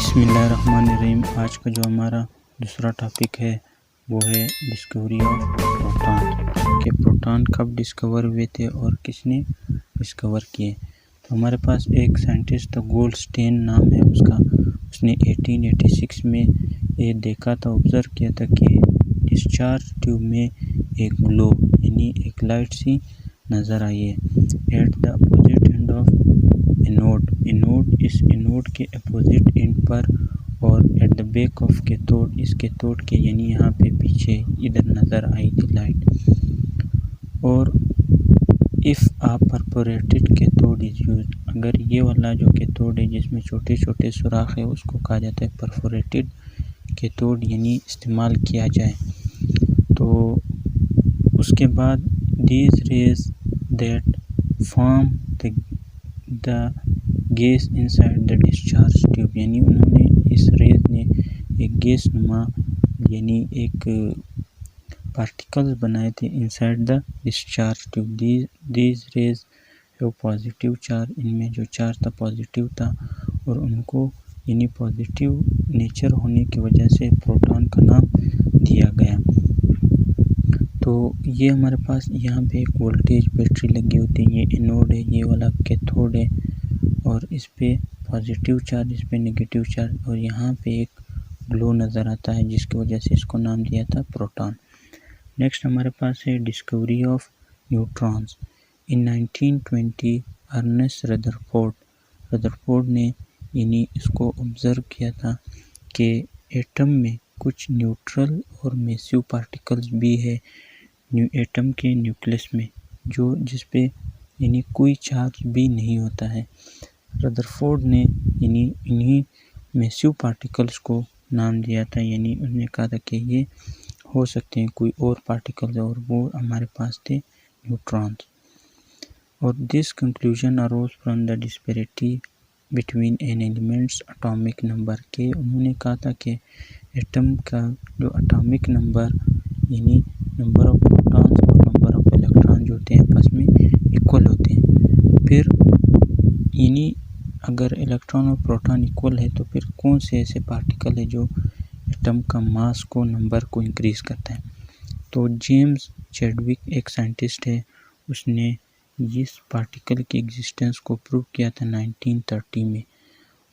बिस्मिल्लाहिर्रहमानिर्रहीम। आज का जो हमारा दूसरा टॉपिक है वो है डिस्कवरी ऑफ प्रोटॉन के प्रोटॉन कब डिस्कवर हुए थे और किसने डिस्कवर किए। तो हमारे पास एक साइंटिस्ट था, गोल्डस्टेन नाम है उसका। उसने 1886 में ये देखा था, ऑब्ज़र्व किया था कि डिस्चार्ज ट्यूब में एक ग्लो यानी एक लाइट सी नज़र आई है at the opposite end of anode इस एनोड के अपोजिट एंड पर और at the back of cathode इस कैथोड के यानी यहाँ पे पीछे इधर नज़र आई थी लाइट। और if a perforated cathode is used, अगर ये वाला जो कैथोड है जिसमें छोटे छोटे सुराख है उसको कहा जाता है परफोरेटेड कैथोड यानी इस्तेमाल किया जाए, तो उसके बाद these raise that form the gas inside the discharge tube, यानी उन्होंने इस रेज ने एक गैस नुमा यानी एक पार्टिकल्स बनाए थे inside the discharge tube. These raise है पॉजिटिव चार्ज, इनमें जो चार्ज था पॉजिटिव था और उनको यानी पॉजिटिव नेचर होने की वजह से प्रोटॉन का नाम दिया गया। तो ये हमारे पास यहाँ पे एक वोल्टेज बैटरी लगी होती है, ये एनोड है, ये वाला कैथोड है और इस पे पॉजिटिव चार्ज, इस पे नेगेटिव चार्ज और यहाँ पे एक ग्लो नज़र आता है जिसकी वजह से इसको नाम दिया था प्रोटॉन। नेक्स्ट हमारे पास है discovery of neutrons. In 1920 Ernest Rutherford ने यानी इसको ऑब्ज़र्व किया था कि एटम में कुछ न्यूट्रल और मैसिव पार्टिकल्स भी है एटम के न्यूक्लियस में जो जिस पे यानी कोई चार्ज भी नहीं होता है। रदरफोर्ड ने यानी इन्हीं मैसिव पार्टिकल्स को नाम दिया था, यानी उन्होंने कहा था कि ये हो सकते हैं कोई और पार्टिकल्स और वो हमारे पास थे न्यूट्रॉन्स। और this conclusion arose from the disparity between an elements atomic number के, उन्होंने कहा था कि एटम का जो एटॉमिक नंबर यानी नंबर ऑफ प्रोटॉन्स और नंबर ऑफ इलेक्ट्रॉन जो होते हैं आपस में इक्वल होते हैं। फिर यानी अगर इलेक्ट्रॉन और प्रोटॉन इक्वल है तो फिर कौन से ऐसे पार्टिकल है जो एटम का मास को नंबर को इंक्रीज़ करता है। तो जेम्स चैडविक एक साइंटिस्ट है, उसने इस पार्टिकल की एग्जिस्टेंस को प्रूव किया था 1930 में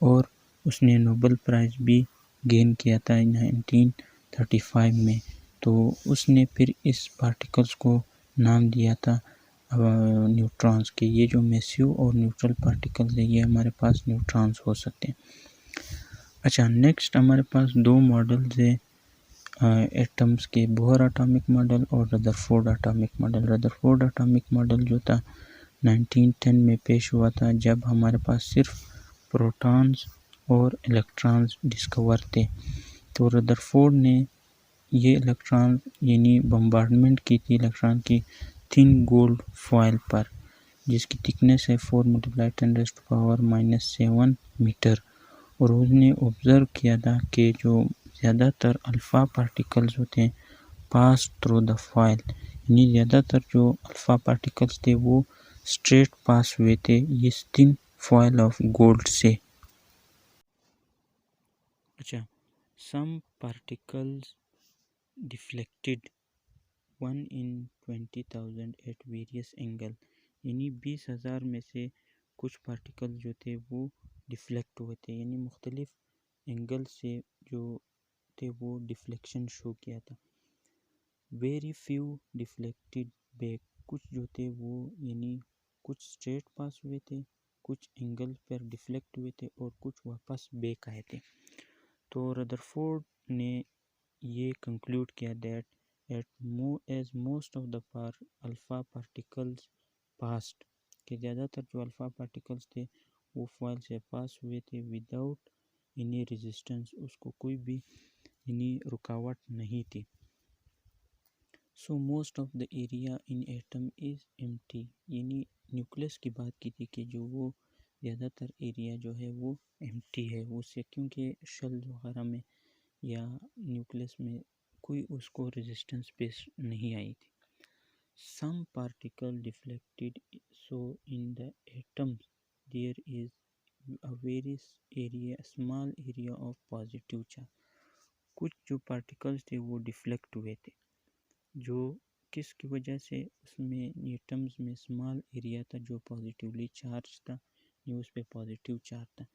और उसने नोबेल प्राइज़ भी गेन किया था 1935 में। तो उसने फिर इस पार्टिकल्स को नाम दिया था न्यूट्रॉन्स के। ये जो मैसिव और न्यूट्रल पार्टिकल्स है ये हमारे पास न्यूट्रॉन्स हो सकते हैं। अच्छा, नेक्स्ट हमारे पास दो मॉडल्स है एटम्स के, बोहर एटॉमिक मॉडल और Rutherford atomic model. Rutherford atomic model जो था 1910 में पेश हुआ था जब हमारे पास सिर्फ प्रोटॉन्स और इलेक्ट्रॉन्स डिस्कवर थे। तो रदरफोर्ड ने ये इलेक्ट्रॉन यानी बम्बार्डमेंट की थी इलेक्ट्रॉन की थिन गोल्ड फॉयल पर जिसकी थिकनेस है 4 × 10⁻⁻7 मीटर। और उसने ऑब्ज़र्व किया था कि जो ज़्यादातर अल्फ़ा पार्टिकल्स होते हैं पास थ्रू द फॉयल, यानी ज़्यादातर जो अल्फ़ा पार्टिकल्स थे वो स्ट्रेट पास हुए थे इस थिन फॉयल ऑफ गोल्ड से। अच्छा, some particles deflected 1 in 20,000 at various angle, यानी 20,000 में से कुछ पार्टिकल जो थे वो डिफ्लेक्ट हुए थे यानी मुख्तलिफ एंगल से जो थे वो डिफ्लेक्शन शो किया था। वेरी फ्यू डिफ्लेक्टेड बैक, कुछ जो थे वो यानी कुछ स्ट्रेट पास हुए थे, कुछ एंगल पर डिफ्लेक्ट हुए थे और कुछ वापस बैक आए थे। तो रदरफोर्ड ने ये कंक्लूड किया that as most of the alpha particles passed, कि ज़्यादातर जो अल्फ़ा पार्टिकल्स थे वो फॉयल से पास हुए थे विदाउट एनी रेजिस्टेंस, उसको कोई भी यानी रुकावट नहीं थी। So most of the area in atom is empty, यानी न्यूक्लियस की बात की थी कि जो वो ज़्यादातर एरिया जो है वो एम्प्टी है उससे, क्योंकि शेल वगैरह में या न्यूक्लियस में कोई उसको रेजिस्टेंस पेश नहीं आई थी। Some particle deflected, so in the atoms there is a very small area of positive charge। कुछ जो पार्टिकल्स थे वो डिफ्लेक्ट हुए थे, जो किसकी वजह से, उसमें एटम्स में स्मॉल एरिया था जो पॉजिटिवली चार्ज था, ये उस पर पॉजिटिव चार्ज था।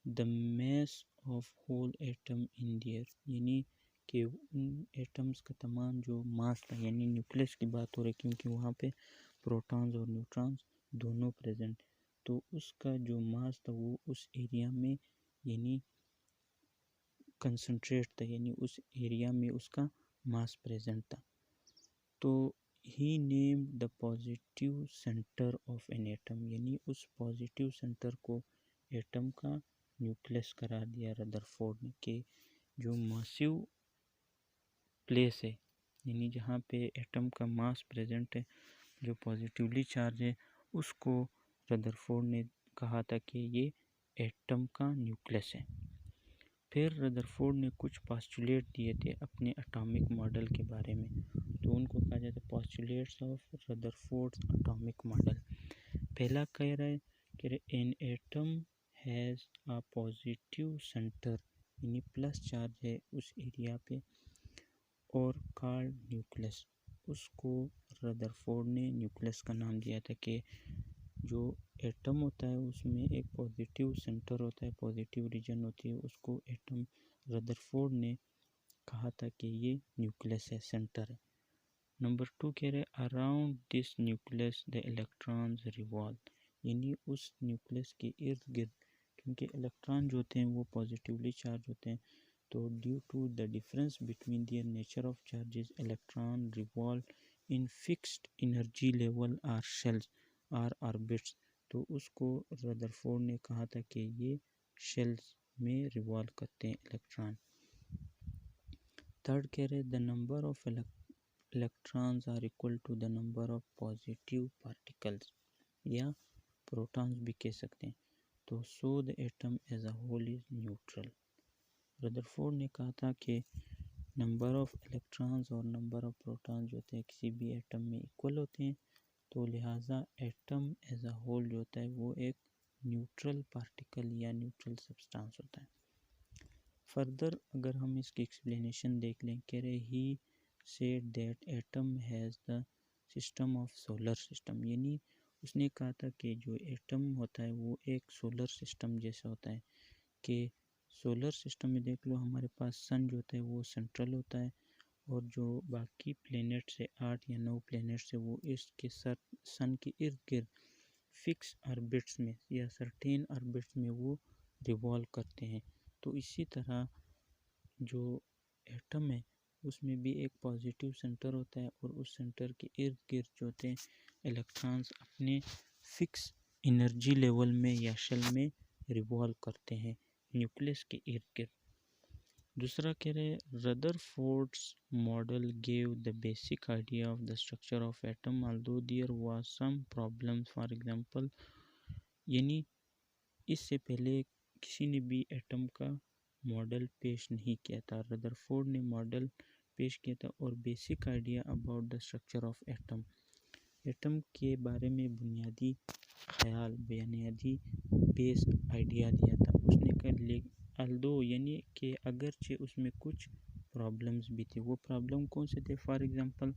The mass of whole atom in there, यानी कि उन एटम्स का तमाम जो मास था, यानी न्यूक्लियस की बात हो रही क्योंकि वहाँ पे प्रोटॉन्स और न्यूट्रॉन्स दोनों प्रेजेंट, तो उसका जो मास था वो उस एरिया में यानी कंसंट्रेट था, यानी उस एरिया में उसका मास प्रेजेंट था। तो he name the positive centre of an atom, यानी उस पॉजिटिव सेंटर को एटम का न्यूक्लियस करार दिया रदरफोर्ड ने, कि जो मासिव प्लेस है, यानी जहाँ पे एटम का मास प्रेजेंट है, जो पॉजिटिवली चार्ज है, उसको रदरफोर्ड ने कहा था कि ये एटम का न्यूक्लियस है। फिर रदरफोर्ड ने कुछ पोस्टुलेट दिए थे अपने एटॉमिक मॉडल के बारे में, तो उनको कहा जाता है postulates of Rutherford atomic model. पहला कह रहा है कि an atom has a positive centre, यानी प्लस चार्ज है उस एरिया पे, और कॉल्ड न्यूक्लियस, उसको रदरफोर्ड ने न्यूक्लियस का नाम दिया था कि जो एटम होता है उसमें एक पॉजिटिव सेंटर होता है, पॉजिटिव रीजन होती है, उसको एटम रदरफोर्ड ने कहा था कि ये न्यूक्लियस है, सेंटर है। नंबर 2 कह रहे around this nucleus the electrons revolve, यानी उस न्यूक्लियस के इर्द गिर्द, क्योंकि इलेक्ट्रॉन जो होते हैं वो पॉजिटिवली चार्ज होते हैं, तो due to the difference between their nature of charges electron revolve in fixed energy level or shells or orbits, तो उसको रदरफोर्ड ने कहा था कि ये शेल्स में रिवॉल्व करते हैं इलेक्ट्रॉन। थर्ड कह रहे the number of electrons are equal to the number of positive particles, या प्रोटॉन्स भी कह सकते हैं, तो so the atom as a whole is neutral. Rutherford ने कहा था कि नंबर ऑफ इलेक्ट्रॉन्स और नंबर ऑफ प्रोटॉन्स जो होते हैं किसी भी एटम में इक्वल होते हैं, तो लिहाजा एटम एज अ होल जो होता है वो एक न्यूट्रल पार्टिकल या न्यूट्रल सब्सटेंस होता है। फर्दर अगर हम इसकी एक्सप्लेनेशन देख लें, कह रहे he said that atom has the system of solar system, यानी उसने कहा था कि जो एटम होता है वो एक सोलर सिस्टम जैसा होता है, कि सोलर सिस्टम में देख लो हमारे पास सन जो होता है वो सेंट्रल होता है, और जो बाकी प्लेनेट्स है 8 या 9 प्लेनेट्स है वो इसके सन के इर्द गिर्द फिक्स ऑर्बिट्स में या सर्टेन ऑर्बिट्स में वो रिवॉल्व करते हैं। तो इसी तरह जो एटम है उसमें भी एक पॉजिटिव सेंटर होता है, और उस सेंटर के इर्द गिर्द जो होते हैं इलेक्ट्रॉन्स अपने फिक्स एनर्जी लेवल में या शेल में रिवॉल्व करते हैं न्यूक्लियस के इर्द गिर्द। दूसरा कह रहे Rutherford's model gave the basic idea of the structure of atom although there was some problems, for example, यानी इससे पहले किसी ने भी एटम का मॉडल पेश नहीं किया था, रदरफोर्ड ने मॉडल पेश किया था और basic idea about the structure of atom, atom के बारे में बुनियादी ख्याल, बुनियादी बेस आइडिया दिया था। उसने कहा अल्दो, यानी कि अगरचे उसमें कुछ प्रॉब्लम्स भी थे, वो प्रॉब्लम कौन से थे, for example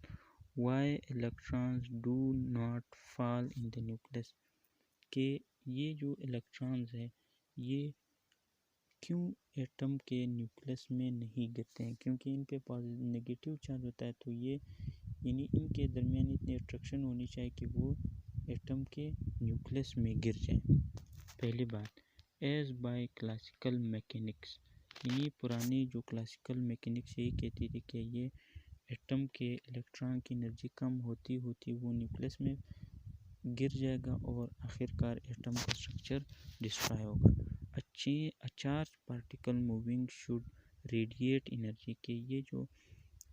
why electrons do not fall in the nucleus, कि ये जो इलेक्ट्रॉन्स हैं ये क्यों एटम के न्यूक्लियस में नहीं गिरते हैं, क्योंकि इन पे नेगेटिव चार्ज होता है, तो ये यानी इनके दरमियान इतनी अट्रैक्शन होनी चाहिए कि वो एटम के न्यूक्लियस में गिर जाएं। पहली बात, एज बाय क्लासिकल मैकेनिक्स, यानी पुरानी जो क्लासिकल मैकेनिक्स यही कहती थी कि ये एटम के इलेक्ट्रॉन की एनर्जी कम होती होती वो न्यूक्लियस में गिर जाएगा और आखिरकार एटम का स्ट्रक्चर डिस्ट्रॉय होगा। A charge particle moving should radiate energy, के ये जो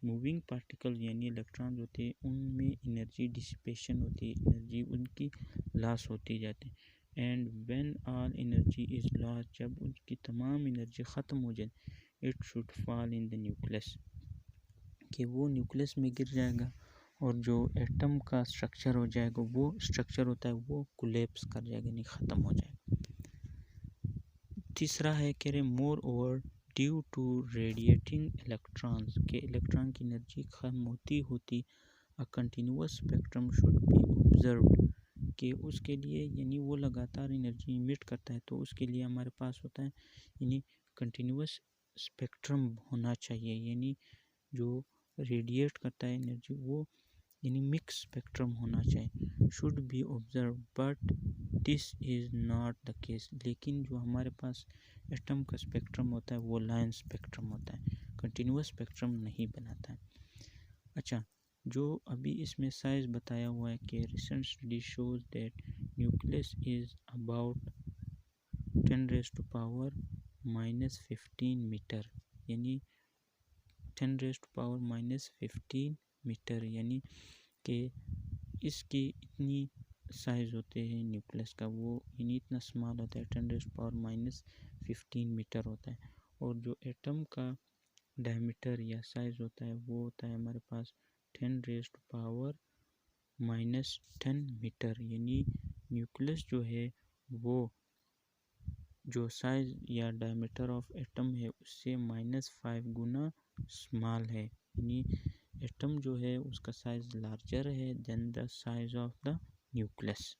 मूविंग पार्टिकल यानी इलेक्ट्रॉन होते हैं उनमें एनर्जी डिसिपेशन होती है, एनर्जी उनकी लॉस होती जाती है। And when all energy is loss, जब उनकी तमाम एनर्जी ख़त्म हो जाए, it should fall in the nucleus, कि वो न्यूक्लियस में गिर जाएगा और जो एटम का स्ट्रक्चर हो जाएगा, वो स्ट्रक्चर होता है वो कोलैप्स कर जाएगा, नहीं ख़त्म हो जाएगा। तीसरा है कह रहे moreover due to radiating electrons के इलेक्ट्रॉन की एनर्जी खत्म होती होती a continuous spectrum should be observe कि उसके लिए यानी वो लगातार एनर्जी इमिट करता है, तो उसके लिए हमारे पास होता है यानी कंटिन्यूअस स्पेक्ट्रम होना चाहिए, यानी जो रेडिएट करता है एनर्जी वो यानी मिक्स स्पेक्ट्रम होना चाहिए, should be observe but this is not the case. लेकिन जो हमारे पास एटम का स्पेक्ट्रम होता है वो लाइन स्पेक्ट्रम होता है, कंटिन्यूअस स्पेक्ट्रम नहीं बनाता है। अच्छा, जो अभी इसमें साइज बताया हुआ है कि recent study shows that nucleus is about 10⁻⁻15 metre, यानी 10⁻⁻15 मीटर, यानी कि इसकी इतनी साइज़ होते हैं न्यूक्लियस का, वो यानी इतना स्मॉल होता है, 10⁻⁻15 मीटर होता है। और जो एटम का डायमीटर या साइज़ होता है वो होता है हमारे पास 10⁻⁻10 मीटर, यानी न्यूक्लियस जो है वो जो साइज़ या डायमीटर ऑफ एटम है उससे -5 गुना स्मॉल है, यानी एटम जो है उसका साइज़ लार्जर है than the size of the nucleus.